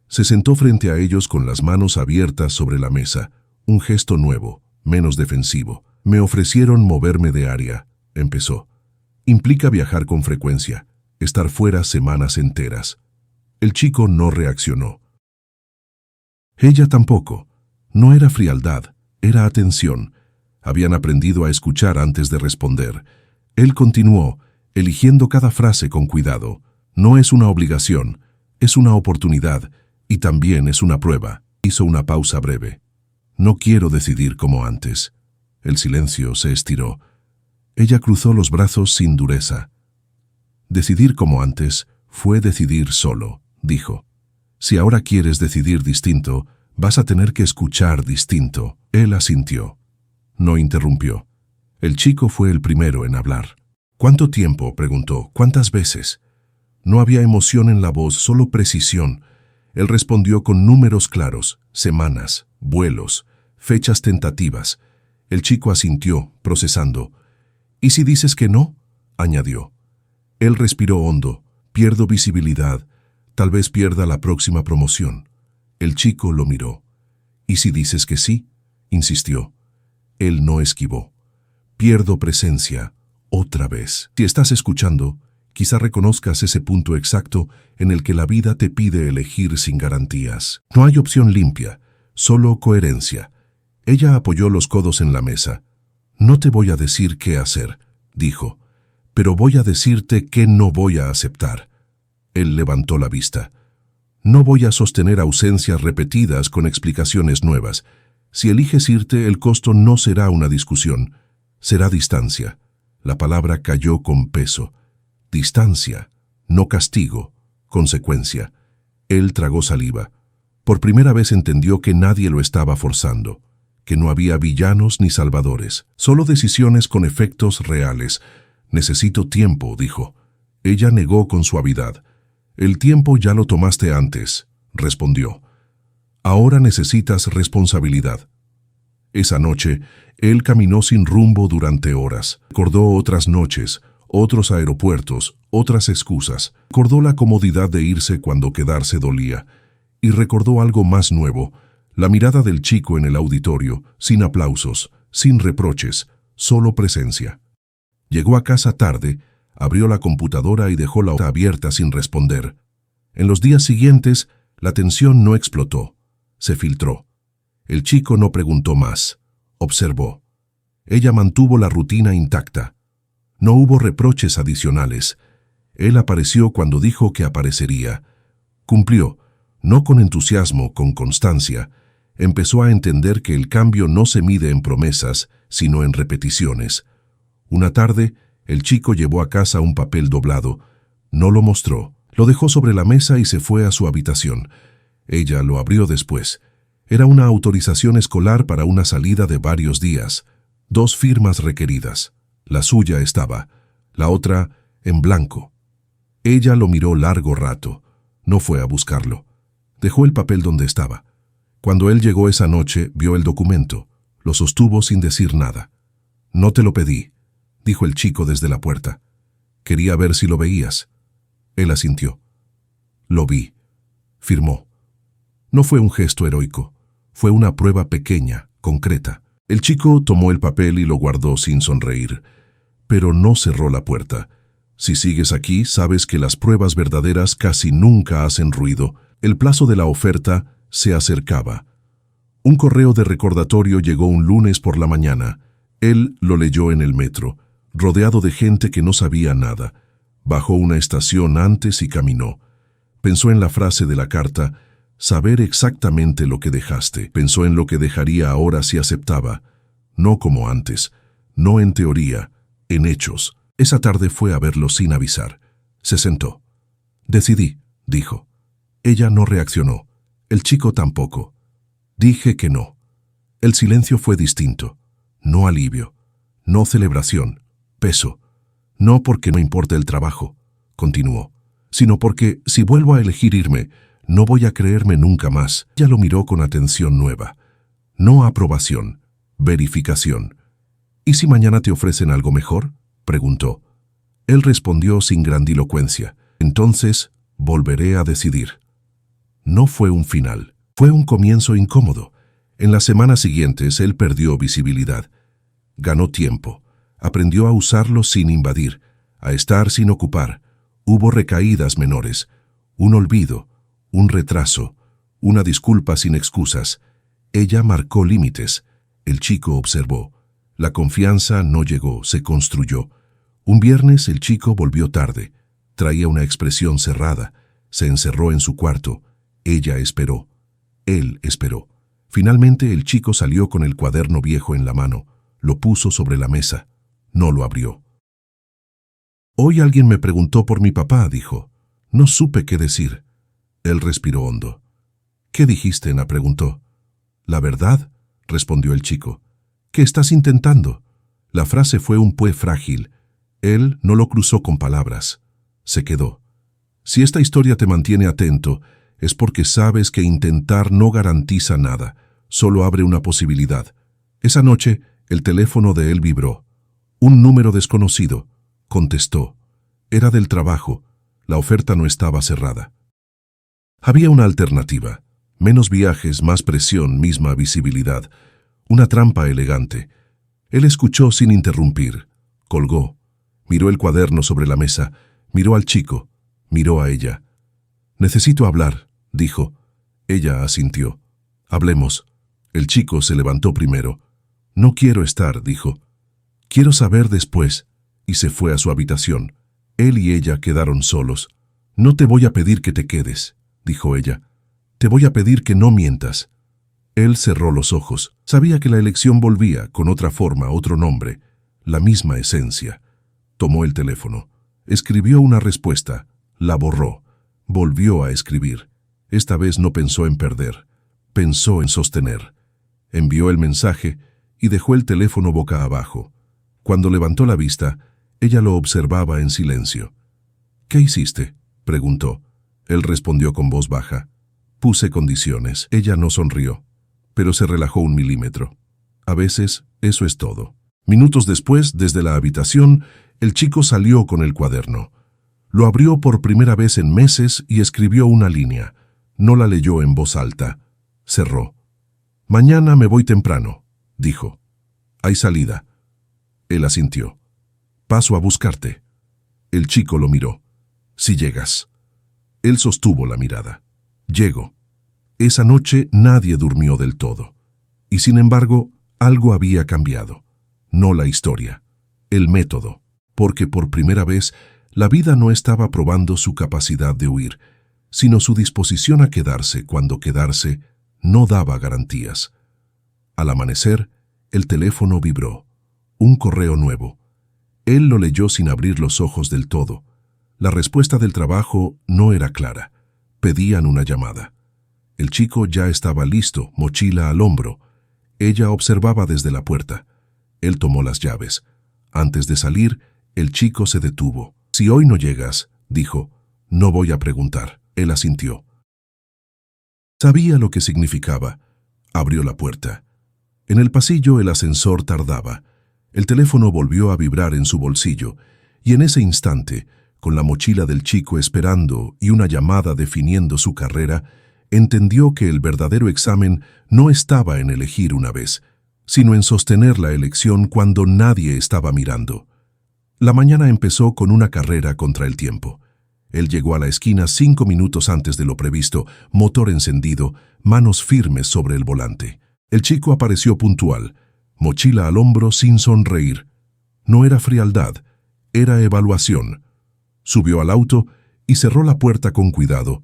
Se sentó frente a ellos con las manos abiertas sobre la mesa, un gesto nuevo, menos defensivo. Me ofrecieron moverme de área, empezó. Implica viajar con frecuencia, estar fuera semanas enteras. El chico no reaccionó. Ella tampoco. No era frialdad, era atención. Habían aprendido a escuchar antes de responder. Él continuó, eligiendo cada frase con cuidado. No es una obligación, es una oportunidad y también es una prueba. Hizo una pausa breve. No quiero decidir como antes. El silencio se estiró. Ella cruzó los brazos sin dureza. Decidir como antes fue decidir solo, dijo. Si ahora quieres decidir distinto, vas a tener que escuchar distinto. Él asintió. No interrumpió. El chico fue el primero en hablar. ¿Cuánto tiempo?, preguntó. ¿Cuántas veces? No había emoción en la voz, solo precisión. Él respondió con números claros, semanas, vuelos, fechas tentativas. El chico asintió, procesando. ¿Y si dices que no?, añadió. Él respiró hondo. Pierdo visibilidad. Tal vez pierda la próxima promoción. El chico lo miró. ¿Y si dices que sí?, insistió. Él no esquivó. Pierdo presencia. Otra vez. Si estás escuchando, quizá reconozcas ese punto exacto en el que la vida te pide elegir sin garantías. No hay opción limpia, solo coherencia. Ella apoyó los codos en la mesa. No te voy a decir qué hacer, dijo, pero voy a decirte qué no voy a aceptar. Él levantó la vista. No voy a sostener ausencias repetidas con explicaciones nuevas. Si eliges irte, el costo no será una discusión, será distancia. La palabra cayó con peso. Distancia, no castigo, consecuencia. Él tragó saliva. Por primera vez entendió que nadie lo estaba forzando, que no había villanos ni salvadores, solo decisiones con efectos reales. Necesito tiempo, dijo. Ella negó con suavidad. El tiempo ya lo tomaste antes, respondió. Ahora necesitas responsabilidad. Esa noche, él caminó sin rumbo durante horas. Recordó otras noches, otros aeropuertos, otras excusas. Recordó la comodidad de irse cuando quedarse dolía. Y recordó algo más nuevo, la mirada del chico en el auditorio, sin aplausos, sin reproches, solo presencia. Llegó a casa tarde, abrió la computadora y dejó la hoja abierta sin responder. En los días siguientes, la tensión no explotó, se filtró. El chico no preguntó más, observó. Ella mantuvo la rutina intacta. No hubo reproches adicionales. Él apareció cuando dijo que aparecería. Cumplió, no con entusiasmo, con constancia. Empezó a entender que el cambio no se mide en promesas, sino en repeticiones. Una tarde, el chico llevó a casa un papel doblado. No lo mostró, lo dejó sobre la mesa y se fue a su habitación. Ella lo abrió después. Era una autorización escolar para una salida de varios días. 2 firmas requeridas. La suya estaba, la otra en blanco. Ella lo miró largo rato. No fue a buscarlo. Dejó el papel donde estaba. Cuando él llegó esa noche, vio el documento. Lo sostuvo sin decir nada. No te lo pedí, dijo el chico desde la puerta. Quería ver si lo veías. Él asintió. Lo vi. Firmó. No fue un gesto heroico. Fue una prueba pequeña, concreta. El chico tomó el papel y lo guardó sin sonreír. Pero no cerró la puerta. Si sigues aquí, sabes que las pruebas verdaderas casi nunca hacen ruido. El plazo de la oferta se acercaba. Un correo de recordatorio llegó un lunes por la mañana. Él lo leyó en el metro, rodeado de gente que no sabía nada. Bajó una estación antes y caminó. Pensó en la frase de la carta, saber exactamente lo que dejaste. Pensó en lo que dejaría ahora si aceptaba. No como antes, no en teoría, en hechos. Esa tarde fue a verlo sin avisar. Se sentó. Decidí, dijo. Ella no reaccionó. El chico tampoco. Dije que no. El silencio fue distinto. No alivio. No celebración. Peso. No porque no importe el trabajo, continuó, sino porque si vuelvo a elegir irme, no voy a creerme nunca más. Ella lo miró con atención nueva. No aprobación, Verificación. ¿Y si mañana te ofrecen algo mejor?, preguntó. Él respondió sin grandilocuencia. Entonces, volveré a decidir. No fue un final. Fue un comienzo incómodo. En las semanas siguientes, él perdió visibilidad. Ganó tiempo. Aprendió a usarlo sin invadir, a estar sin ocupar. Hubo recaídas menores, un olvido, un retraso, una disculpa sin excusas. Ella marcó límites. El chico observó. La confianza no llegó, se construyó. Un viernes el chico volvió tarde. Traía una expresión cerrada. Se encerró en su cuarto. Ella esperó. Él esperó. Finalmente el chico salió con el cuaderno viejo en la mano. Lo puso sobre la mesa. No lo abrió. Hoy alguien me preguntó por mi papá, dijo. No supe qué decir. Él respiró hondo. ¿Qué dijiste?, la preguntó. La verdad, respondió el chico. ¿Qué estás intentando? La frase fue un pue frágil. Él no lo cruzó con palabras. Se quedó. Si esta historia te mantiene atento, es porque sabes que intentar no garantiza nada, solo abre una posibilidad. Esa noche, el teléfono de él vibró. Un número desconocido. Contestó. Era del trabajo. La oferta no estaba cerrada. Había una alternativa. Menos viajes, más presión, misma visibilidad. Una trampa elegante. Él escuchó sin interrumpir. Colgó. Miró el cuaderno sobre la mesa. Miró al chico. Miró a ella. Necesito hablar, dijo. Ella asintió. Hablemos. El chico se levantó primero. No quiero estar, dijo. Quiero saber después. Y se fue a su habitación. Él y ella quedaron solos. No te voy a pedir que te quedes, dijo ella. Te voy a pedir que no mientas. Él cerró los ojos. Sabía que la elección volvía, con otra forma, otro nombre, la misma esencia. Tomó el teléfono. Escribió una respuesta. La borró. Volvió a escribir. Esta vez no pensó en perder. Pensó en sostener. Envió el mensaje y dejó el teléfono boca abajo. Cuando levantó la vista, ella lo observaba en silencio. ¿Qué hiciste?, preguntó. Él respondió con voz baja. Puse condiciones. Ella no sonrió, pero se relajó un milímetro. A veces, eso es todo. Minutos después, desde la habitación, el chico salió con el cuaderno. Lo abrió por primera vez en meses y escribió una línea. No la leyó en voz alta. Cerró. Mañana me voy temprano, dijo. Hay salida. Él asintió. Paso a buscarte. El chico lo miró. Si llegas. Él sostuvo la mirada. Llego. Esa noche nadie durmió del todo. Y sin embargo, algo había cambiado. No la historia, el método. Porque por primera vez, la vida no estaba probando su capacidad de huir, sino su disposición a quedarse cuando quedarse no daba garantías. Al amanecer, el teléfono vibró. Un correo nuevo. Él lo leyó sin abrir los ojos del todo. La respuesta del trabajo no era clara. Pedían una llamada. El chico ya estaba listo, mochila al hombro. Ella observaba desde la puerta. Él tomó las llaves. Antes de salir, el chico se detuvo. Si hoy no llegas, dijo, no voy a preguntar. Él asintió. Sabía lo que significaba. Abrió la puerta. En el pasillo el ascensor tardaba. El teléfono volvió a vibrar en su bolsillo, y en ese instante, con la mochila del chico esperando y una llamada definiendo su carrera, entendió que el verdadero examen no estaba en elegir una vez, sino en sostener la elección cuando nadie estaba mirando. La mañana empezó con una carrera contra el tiempo. Él llegó a la esquina 5 minutos antes de lo previsto, motor encendido, manos firmes sobre el volante. El chico apareció puntual, mochila al hombro sin sonreír. No era frialdad, era evaluación. Subió al auto y cerró la puerta con cuidado.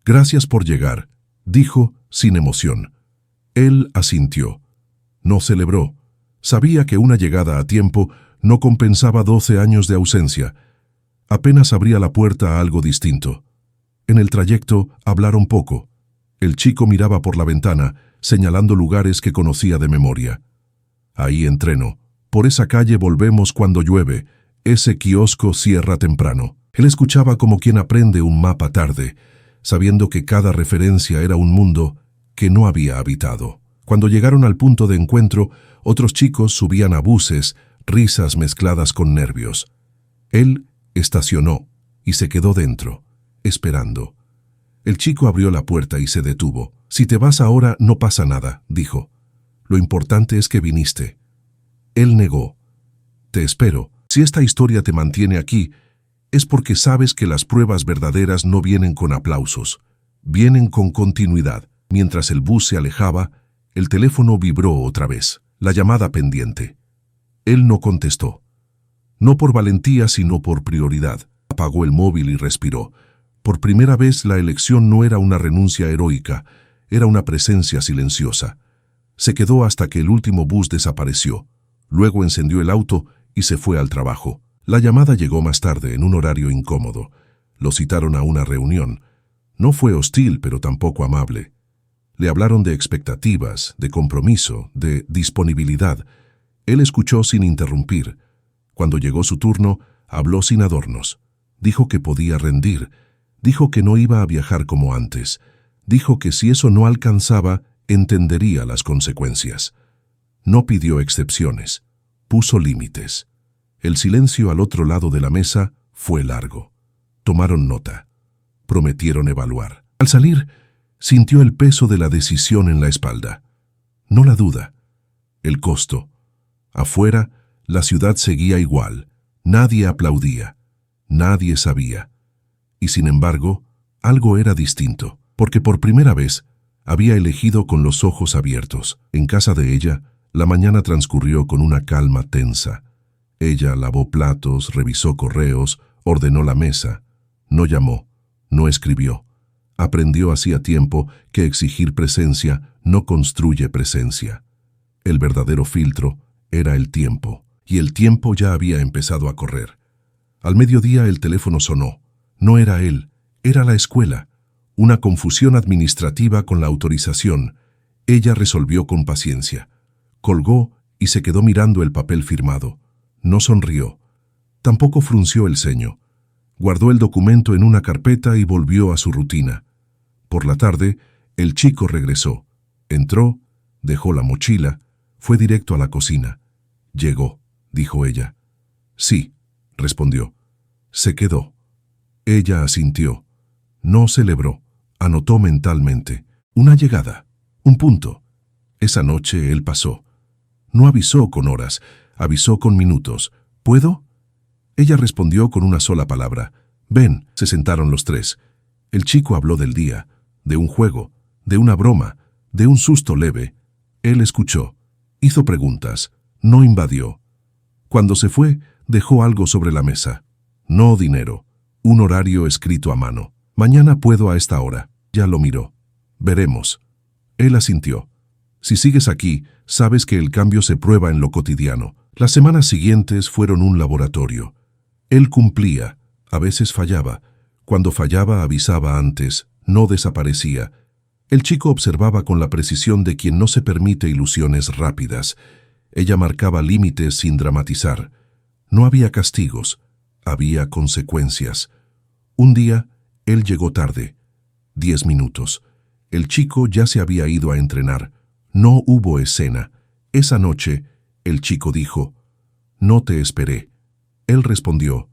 Gracias por llegar, dijo sin emoción. Él asintió. No celebró. Sabía que una llegada a tiempo no compensaba 12 años de ausencia. Apenas abría la puerta a algo distinto. En el trayecto hablaron poco. El chico miraba por la ventana, señalando lugares que conocía de memoria. Ahí entreno. Por esa calle volvemos cuando llueve. Ese kiosco cierra temprano. Él escuchaba como quien aprende un mapa tarde, sabiendo que cada referencia era un mundo que no había habitado. Cuando llegaron al punto de encuentro, Otros chicos subían a buses, risas mezcladas con nervios. Él estacionó y se quedó dentro, esperando. El chico abrió la puerta y se detuvo. «Si te vas ahora, no pasa nada», dijo. «Lo importante es que viniste». Él negó. «Te espero. Si esta historia te mantiene aquí, es porque sabes que las pruebas verdaderas no vienen con aplausos, vienen con continuidad». Mientras el bus se alejaba, el teléfono vibró otra vez, la llamada pendiente. Él no contestó. No por valentía, sino por prioridad. Apagó el móvil y respiró. Por primera vez la elección no era una renuncia heroica, era una presencia silenciosa. Se quedó hasta que el último bus desapareció. Luego encendió el auto y se fue al trabajo. La llamada llegó más tarde, en un horario incómodo. Lo citaron a una reunión. No fue hostil, pero tampoco amable. Le hablaron de expectativas, de compromiso, de disponibilidad. Él escuchó sin interrumpir. Cuando llegó su turno, habló sin adornos. Dijo que podía rendir. Dijo que no iba a viajar como antes. Dijo que si eso no alcanzaba, entendería las consecuencias. No pidió excepciones. Puso límites. El silencio al otro lado de la mesa fue largo. Tomaron nota. Prometieron evaluar. Al salir, sintió el peso de la decisión en la espalda. No la duda. El costo. Afuera, la ciudad seguía igual. Nadie aplaudía. Nadie sabía. Y sin embargo, algo era distinto, porque por primera vez había elegido con los ojos abiertos. En casa de ella, la mañana transcurrió con una calma tensa. Ella lavó platos, revisó correos, ordenó la mesa. No llamó, no escribió. Aprendió hacía tiempo que exigir presencia no construye presencia. El verdadero filtro era el tiempo, y el tiempo ya había empezado a correr. Al mediodía el teléfono sonó. No era él, era la escuela. Una confusión administrativa con la autorización. Ella resolvió con paciencia. Colgó y se quedó mirando el papel firmado. No sonrió. Tampoco frunció el ceño. Guardó el documento en una carpeta y volvió a su rutina. Por la tarde, el chico regresó. Entró, dejó la mochila, fue directo a la cocina. «Llegó», dijo ella. «Sí», respondió. Se quedó. Ella asintió. No celebró, anotó mentalmente. Una llegada, un punto. Esa noche él pasó. No avisó con horas, avisó con minutos. «¿Puedo?» Ella respondió con una sola palabra. «Ven». Se sentaron los tres. El chico habló del día, de un juego, de una broma, de un susto leve. Él escuchó, hizo preguntas, no invadió. Cuando se fue, dejó algo sobre la mesa. No dinero, un horario escrito a mano. «Mañana puedo a esta hora». Ya lo miró. «Veremos». Él asintió. «Si sigues aquí, sabes que el cambio se prueba en lo cotidiano». Las semanas siguientes fueron un laboratorio. Él cumplía, a veces fallaba. Cuando fallaba avisaba antes, no desaparecía. El chico observaba con la precisión de quien no se permite ilusiones rápidas. Ella marcaba límites sin dramatizar. No había castigos, había consecuencias. Un día, él llegó tarde. 10 minutos. El chico ya se había ido a entrenar. No hubo escena. Esa noche, el chico dijo, «No te esperé». Él respondió,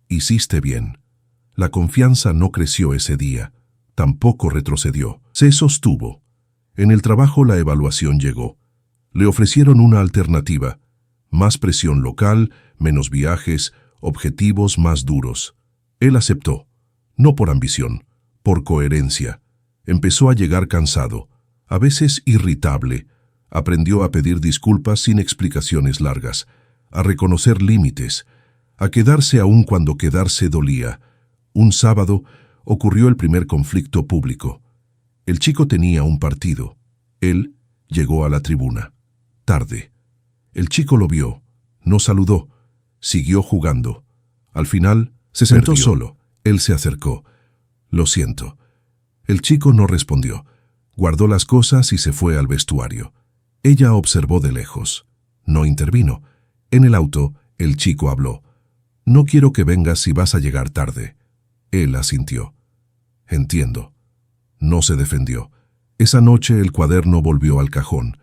«Hiciste bien». La confianza no creció ese día. Tampoco retrocedió. Se sostuvo. En el trabajo la evaluación llegó. Le ofrecieron una alternativa. Más presión local, menos viajes, objetivos más duros. Él aceptó. No por ambición, por coherencia. Empezó a llegar cansado, a veces irritable. Aprendió a pedir disculpas sin explicaciones largas, a reconocer límites, a quedarse aún cuando quedarse dolía. Un sábado ocurrió el primer conflicto público. El chico tenía un partido. Él llegó a la tribuna. Tarde. El chico lo vio, no saludó, siguió jugando. Al final se sentó solo. Él se acercó. «Lo siento». El chico no respondió. Guardó las cosas y se fue al vestuario. Ella observó de lejos. No intervino. En el auto, el chico habló. «Noquiero que vengas si vas a llegar tarde». Él asintió. «Entiendo». No se defendió. Esa noche el cuaderno volvió al cajón.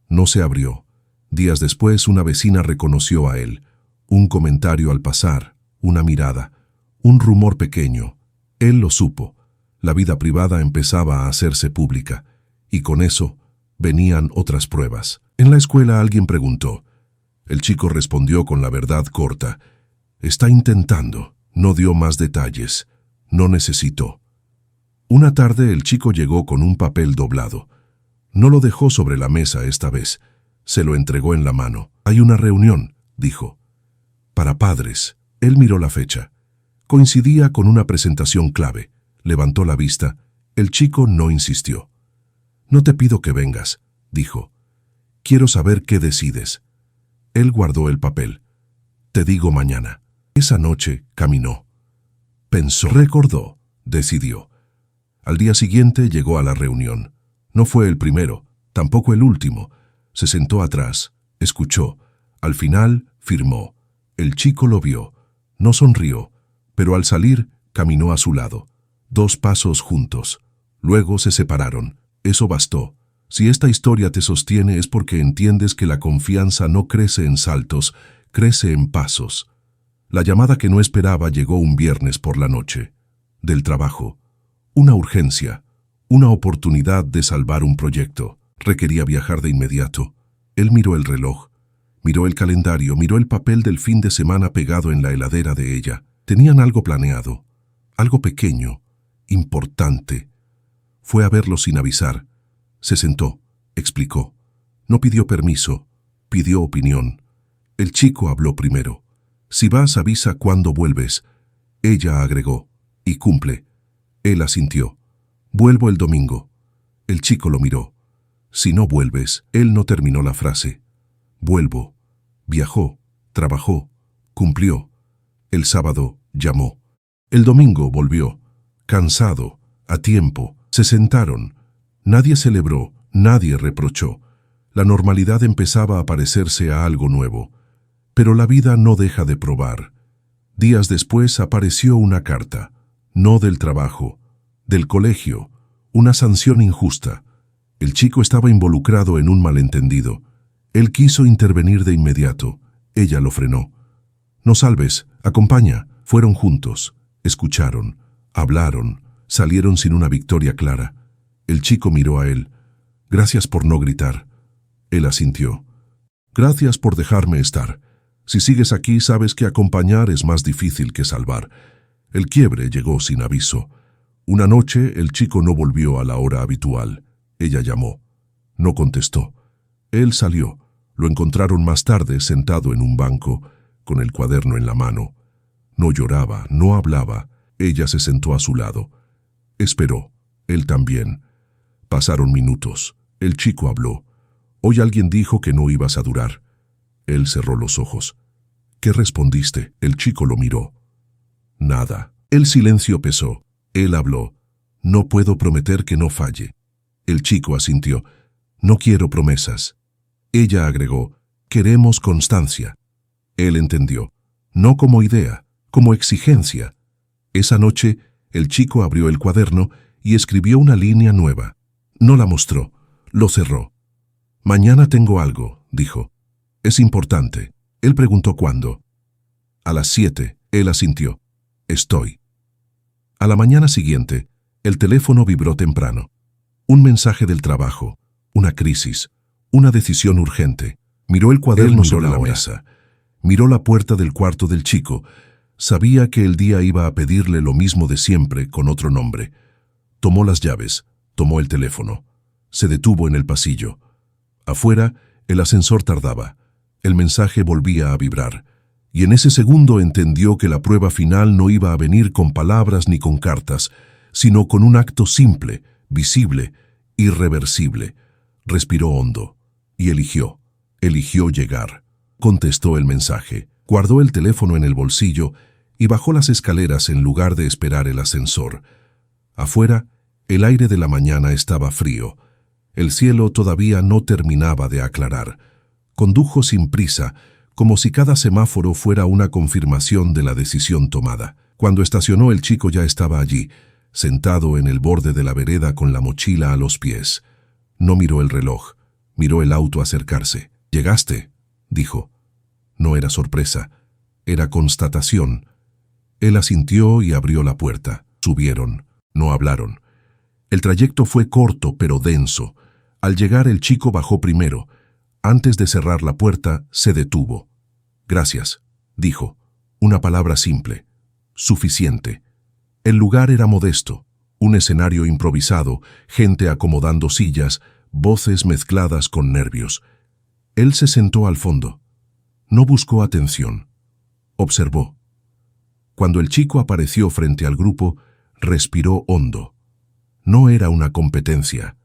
No se abrió. Días después, una vecina reconoció a él. Un comentario al pasar, una mirada, un rumor pequeño. Él lo supo. La vida privada empezaba a hacerse pública, y con eso venían otras pruebas. En la escuela alguien preguntó. El chico respondió con la verdad corta. Está intentando. No dio más detalles. No necesitó. Una tarde el chico llegó con un papel doblado. No lo dejó sobre la mesa esta vez. Se lo entregó en la mano. Hay una reunión, dijo. Para padres. Él miró la fecha. Coincidía con una presentación clave. Levantó la vista. El chico no insistió. No te pido que vengas, dijo. Quiero saber qué decides. Él guardó el papel. Te digo mañana. Esa noche caminó. Pensó, recordó, decidió. Al día siguiente llegó a la reunión. No fue el primero, tampoco el último. Se sentó atrás, escuchó. Al final, firmó. El chico lo vio. No sonrió, pero al salir, caminó a su lado. 2 pasos juntos. Luego se separaron. Eso bastó. Si esta historia te sostiene es porque entiendes que la confianza no crece en saltos, crece en pasos. La llamada que no esperaba llegó un viernes por la noche. Del trabajo. Una urgencia. Una oportunidad de salvar un proyecto. Requería viajar de inmediato. Él miró el reloj. Miró el calendario, miró el papel del fin de semana pegado en la heladera de ella. Tenían algo planeado. Algo pequeño. Importante. Fue a verlo sin avisar. Se sentó. Explicó. No pidió permiso. Pidió opinión. El chico habló primero. Si vas, avisa cuándo vuelves. Ella agregó. Y cumple. Él asintió. Vuelvo el domingo. El chico lo miró. Si no vuelves, él no terminó la frase. Vuelvo. Viajó. Trabajó. Cumplió. El sábado llamó. El domingo volvió. Cansado. A tiempo. Se sentaron. Nadie celebró. Nadie reprochó. La normalidad empezaba a parecerse a algo nuevo. Pero la vida no deja de probar. Días después apareció una carta. No del trabajo, del colegio, una sanción injusta. El chico estaba involucrado en un malentendido. Él quiso intervenir de inmediato. Ella lo frenó. No salves, acompaña. Fueron juntos. Escucharon, hablaron, salieron sin una victoria clara. El chico miró a él. Gracias por no gritar. Él asintió. Gracias por dejarme estar. Si sigues aquí, sabes que acompañar es más difícil que salvar. El quiebre llegó sin aviso. Una noche, el chico no volvió a la hora habitual. Ella llamó. No contestó. Él salió. Lo encontraron más tarde sentado en un banco, con el cuaderno en la mano. No lloraba, no hablaba. Ella se sentó a su lado. Esperó. Él también. Pasaron minutos. El chico habló. Hoy alguien dijo que no ibas a durar. Él cerró los ojos. ¿Qué respondiste? El chico lo miró. Nada. El silencio pesó. Él habló. No puedo prometer que no falle. El chico asintió. No quiero promesas. Ella agregó. Queremos constancia. Él entendió. No como idea, como exigencia. Esa noche, el chico abrió el cuaderno y escribió una línea nueva. No la mostró. Lo cerró. Mañana tengo algo, dijo. Es importante. Él preguntó cuándo. A las 7, él asintió. Estoy. A la mañana siguiente, el teléfono vibró temprano. Un mensaje del trabajo, una crisis, una decisión urgente. Miró el cuaderno sobre la mesa. Miró la puerta del cuarto del chico. Sabía que el día iba a pedirle lo mismo de siempre, con otro nombre. Tomó las llaves, tomó el teléfono. Se detuvo en el pasillo. Afuera, el ascensor tardaba. El mensaje volvía a vibrar. Y en ese segundo entendió que la prueba final no iba a venir con palabras ni con cartas, sino con un acto simple, visible, irreversible. Respiró hondo y eligió llegar. Contestó el mensaje, guardó el teléfono en el bolsillo y bajó las escaleras en lugar de esperar el ascensor. Afuera, el aire de la mañana estaba frío. El cielo todavía no terminaba de aclarar. Condujo sin prisa, como si cada semáforo fuera una confirmación de la decisión tomada. Cuando estacionó, el chico ya estaba allí, sentado en el borde de la vereda con la mochila a los pies. No miró el reloj, miró el auto acercarse. «Llegaste», dijo. No era sorpresa, era constatación. Él asintió y abrió la puerta. Subieron, no hablaron. El trayecto fue corto pero denso. Al llegar el chico bajó primero. Antes de cerrar la puerta, se detuvo. «Gracias», dijo. Una palabra simple. Suficiente. El lugar era modesto. Un escenario improvisado, gente acomodando sillas, voces mezcladas con nervios. Él se sentó al fondo. No buscó atención. Observó. Cuando el chico apareció frente al grupo, respiró hondo. No era una competencia.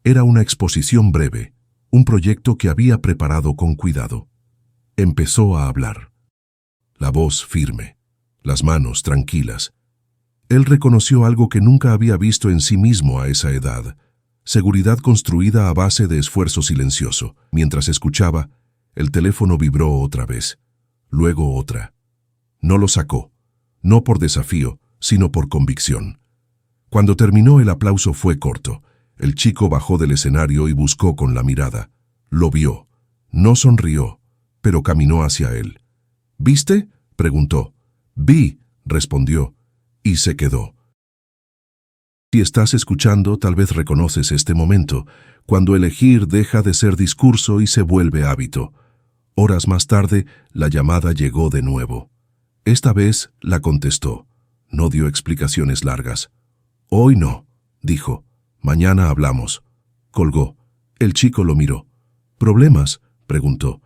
Era una exposición breve, un proyecto que había preparado con cuidado. Empezó a hablar. La voz firme, las manos tranquilas. Él reconoció algo que nunca había visto en sí mismo a esa edad. Seguridad construida a base de esfuerzo silencioso. Mientras escuchaba, el teléfono vibró otra vez, luego otra. No lo sacó, no por desafío, sino por convicción. Cuando terminó, el aplauso fue corto. El chico bajó del escenario y buscó con la mirada. Lo vio. No sonrió, pero caminó hacia él. «¿Viste?», preguntó. «Vi», respondió, y se quedó. Si estás escuchando, tal vez reconoces este momento, cuando elegir deja de ser discurso y se vuelve hábito. Horas más tarde, la llamada llegó de nuevo. Esta vez la contestó. No dio explicaciones largas. «Hoy no», dijo. «Mañana hablamos». Colgó. El chico lo miró. «¿Problemas?», preguntó.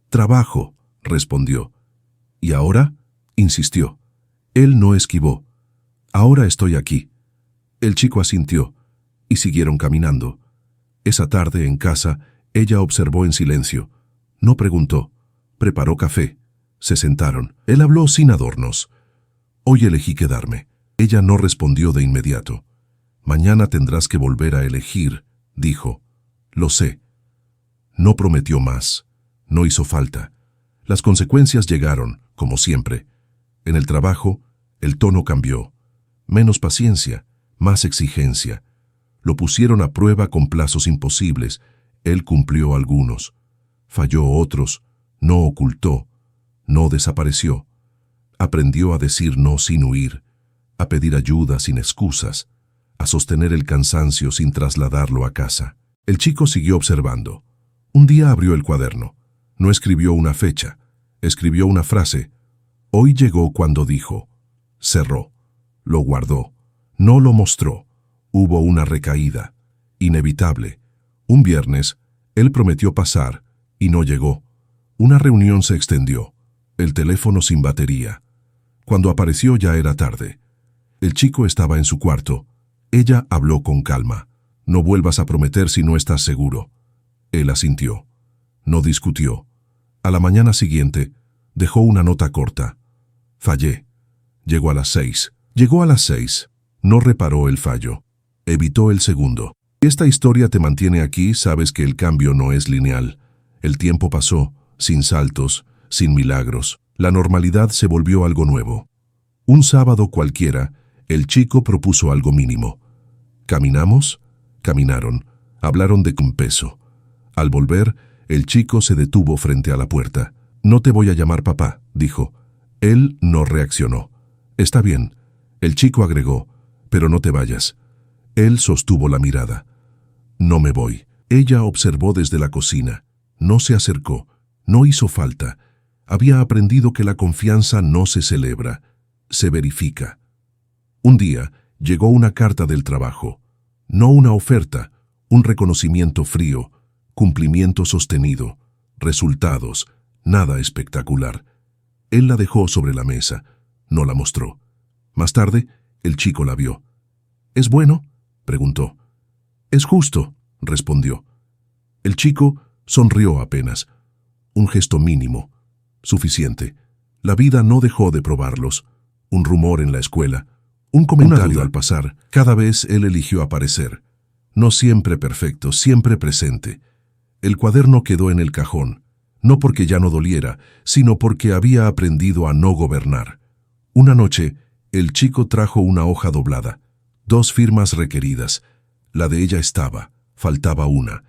«Trabajo», respondió. «¿Y ahora?», insistió. Él no esquivó. «Ahora estoy aquí». El chico asintió, y siguieron caminando. Esa tarde, en casa, ella observó en silencio. No preguntó. Preparó café. Se sentaron. Él habló sin adornos. «Hoy elegí quedarme». Ella no respondió de inmediato. «Mañana tendrás que volver a elegir», dijo. «Lo sé». No prometió más. No hizo falta. Las consecuencias llegaron, como siempre. En el trabajo, el tono cambió. Menos paciencia, más exigencia. Lo pusieron a prueba con plazos imposibles. Él cumplió algunos. Falló otros. No ocultó. No desapareció. Aprendió a decir no sin huir, a pedir ayuda sin excusas, a sostener el cansancio sin trasladarlo a casa. El chico siguió observando. Un día abrió el cuaderno. No escribió una fecha. Escribió una frase. Hoy llegó cuando dijo. Cerró. Lo guardó. No lo mostró. Hubo una recaída. Inevitable. Un viernes, él prometió pasar y no llegó. Una reunión se extendió. El teléfono sin batería. Cuando apareció ya era tarde. El chico estaba en su cuarto. Ella habló con calma. No vuelvas a prometer si no estás seguro. Él asintió. No discutió. A la mañana siguiente, dejó una nota corta. Fallé. Llegó a las 6. Llegó a las 6. No reparó el fallo. Evitó el segundo. Si esta historia te mantiene aquí, sabes que el cambio no es lineal. El tiempo pasó, sin saltos, sin milagros. La normalidad se volvió algo nuevo. Un sábado cualquiera, el chico propuso algo mínimo. ¿Caminamos? Caminaron. Hablaron de un peso. Al volver, el chico se detuvo frente a la puerta. No te voy a llamar papá, dijo. Él no reaccionó. Está bien. El chico agregó, pero no te vayas. Él sostuvo la mirada. No me voy. Ella observó desde la cocina. No se acercó. No hizo falta. Había aprendido que la confianza no se celebra, se verifica. Un día llegó una carta del trabajo. No una oferta, un reconocimiento frío, cumplimiento sostenido, resultados, nada espectacular. Él la dejó sobre la mesa, no la mostró. Más tarde, el chico la vio. ¿Es bueno?, preguntó. Es justo, respondió. El chico sonrió apenas. Un gesto mínimo. Suficiente. La vida no dejó de probarlos. Un rumor en la escuela. Un comentario al pasar. Cada vez él eligió aparecer. No siempre perfecto, siempre presente. El cuaderno quedó en el cajón. No porque ya no doliera, sino porque había aprendido a no gobernar. Una noche, el chico trajo una hoja doblada. 2 firmas requeridas. La de ella estaba. Faltaba una.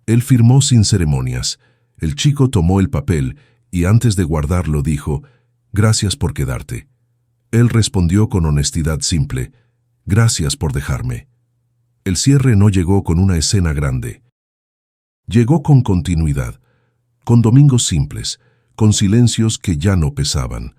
Él firmó sin ceremonias. El chico tomó el papel y antes de guardarlo dijo, «Gracias por quedarte». Él respondió con honestidad simple, «Gracias por dejarme». El cierre no llegó con una escena grande. Llegó con continuidad, con domingos simples, con silencios que ya no pesaban,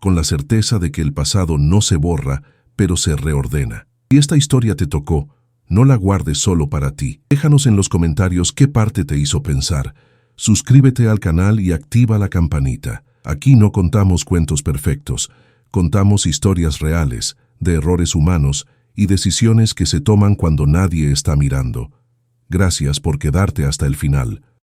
con la certeza de que el pasado no se borra, pero se reordena. Si esta historia te tocó, no la guardes solo para ti. Déjanos en los comentarios qué parte te hizo pensar. Suscríbete al canal y activa la campanita. Aquí no contamos cuentos perfectos, contamos historias reales, de errores humanos y decisiones que se toman cuando nadie está mirando. Gracias por quedarte hasta el final.